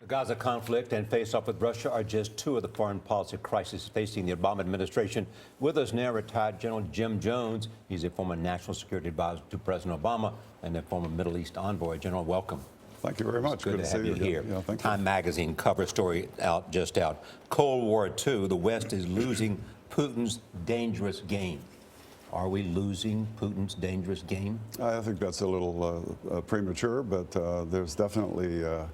Gaza conflict and face-off with Russia are just two of the foreign policy crises facing the Obama administration. With us now, retired General Jim Jones. He's a former national security advisor to President Obama and a former Middle East envoy. General, welcome. Thank you very much. It's good to have you here. Yeah, thank you. Time magazine cover story just out. Cold War II, the West is losing Putin's dangerous game. Are we losing Putin's dangerous game? I think that's a little premature, but there's definitely a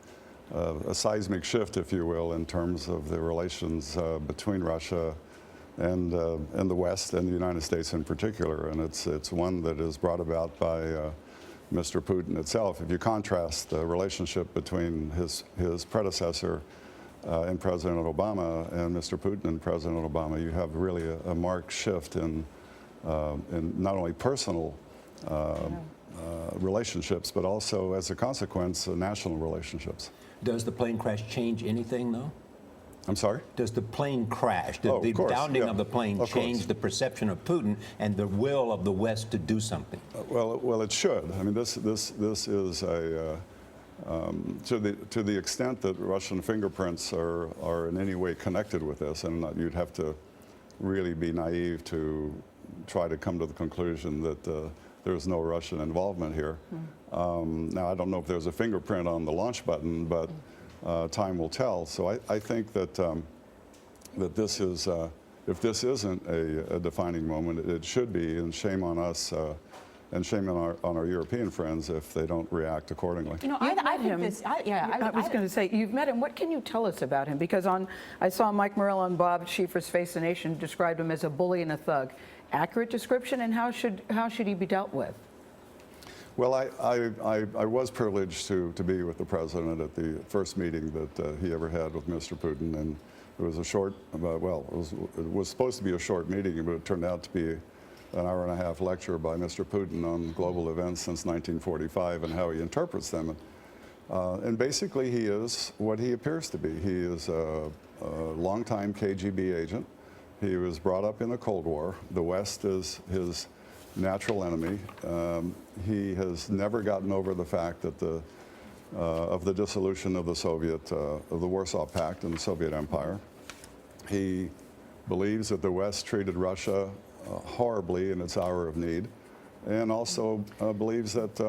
seismic shift, if you will, in terms of the relations between Russia and the West and the United States in particular. And it's one that is brought about by Mr. Putin itself. If you contrast the relationship between his predecessor and President Obama and Mr. Putin and President Obama, you have really a marked shift in not only personal relationships, but also, as a consequence, national relationships. Does the plane crash change anything, though? I'm sorry? Does the plane crash, the grounding of the plane change the perception of Putin and the will of the West to do something? Well, it should. I mean, this is a to the extent that Russian fingerprints are in any way connected with this, and you'd have to really be naive to try to come to the conclusion that there's no Russian involvement here. Now, I don't know if there's a fingerprint on the launch button, but time will tell. So I think that that this is, if this isn't a defining moment, it should be, and shame on us and shame on our European friends if they don't react accordingly. You know, I was going to say, you've met him. What can you tell us about him? Because I saw Mike Morello and Bob Schieffer's Face the Nation described him as a bully and a thug. Accurate description, and how should he be dealt with? Well, I was privileged to be with the president at the first meeting that he ever had with Mr. Putin, and it was a short, well, it was supposed to be a short meeting, but it turned out to be an hour-and-a-half lecture by Mr. Putin on global events since 1945 and how he interprets them. And basically, he is what he appears to be. He is a longtime KGB agent. He was brought up in the Cold War. The West is his natural enemy. He has never gotten over the fact that of the dissolution of the Warsaw Pact and the Soviet Empire. He believes that the West treated Russia horribly in its hour of need, and also believes that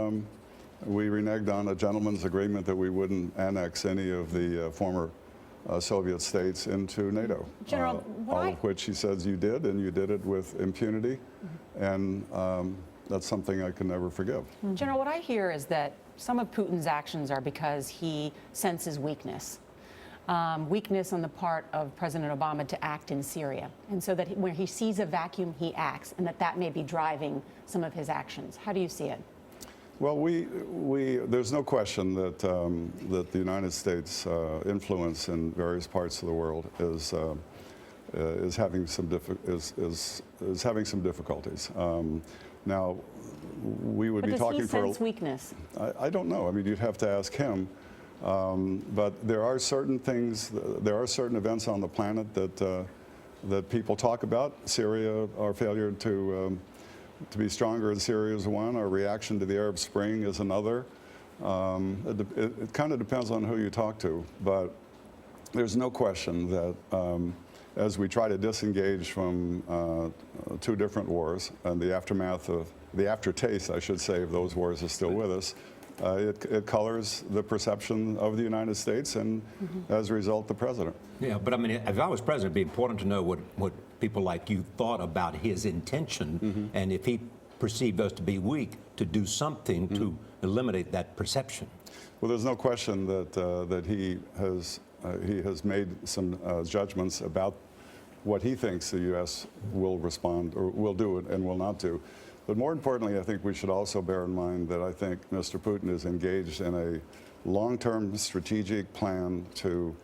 we reneged on a gentleman's agreement that we wouldn't annex any of the former Soviet states into NATO, General, all of which he says you did, and you did it with impunity, and that's something I can never forgive. General, what I hear is that some of Putin's actions are because he senses weakness. Weakness on the part of President Obama to act in Syria, and so that where he sees a vacuum, he acts, and that may be driving some of his actions. How do you see it? Well, there's no question that that the United States influence in various parts of the world is having some difficulties. Now, we would be talking for. Does he sense weakness? I don't know. I mean, you'd have to ask him. But there are certain things. There are certain events on the planet that people talk about. Syria, our failure to be stronger in Syria is one. Our reaction to the Arab Spring is another. It kind of depends on who you talk to, but there's no question that as we try to disengage from two different wars, and the aftermath of the aftertaste, I should say, of those wars is still with us. It colors the perception of the United States, and as a result, the president. Yeah, but I mean, if I was president, it'd be important to know what people like you thought about his intention, and if he perceived us to be weak, to do something to eliminate that perception. Well, there's no question that he has made some judgments about what he thinks the U.S. will respond or will do and will not do. But more importantly, I think we should also bear in mind that I think Mr. Putin is engaged in a long-term strategic plan to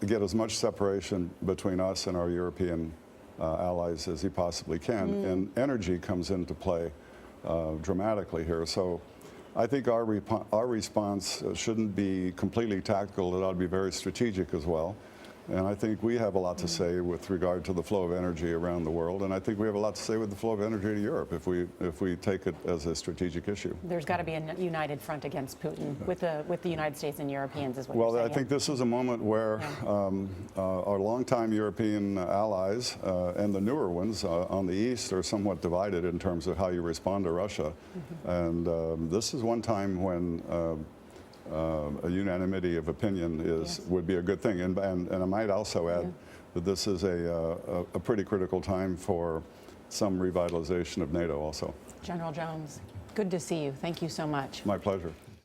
get as much separation between us and our European allies as he possibly can. And energy comes into play dramatically here. So I think our response shouldn't be completely tactical. It ought to be very strategic as well. And I think we have a lot to say with regard to the flow of energy around the world, and I think we have a lot to say with the flow of energy to Europe if we take it as a strategic issue. There's got to be a united front against Putin with the United States and Europeans, is what Well, you're saying. I think this is a moment where our longtime European allies and the newer ones on the east are somewhat divided in terms of how you respond to Russia. And this is one time when a unanimity of opinion would be a good thing. And I might also add that this is a pretty critical time for some revitalization of NATO also. General Jones, good to see you. Thank you so much. My pleasure.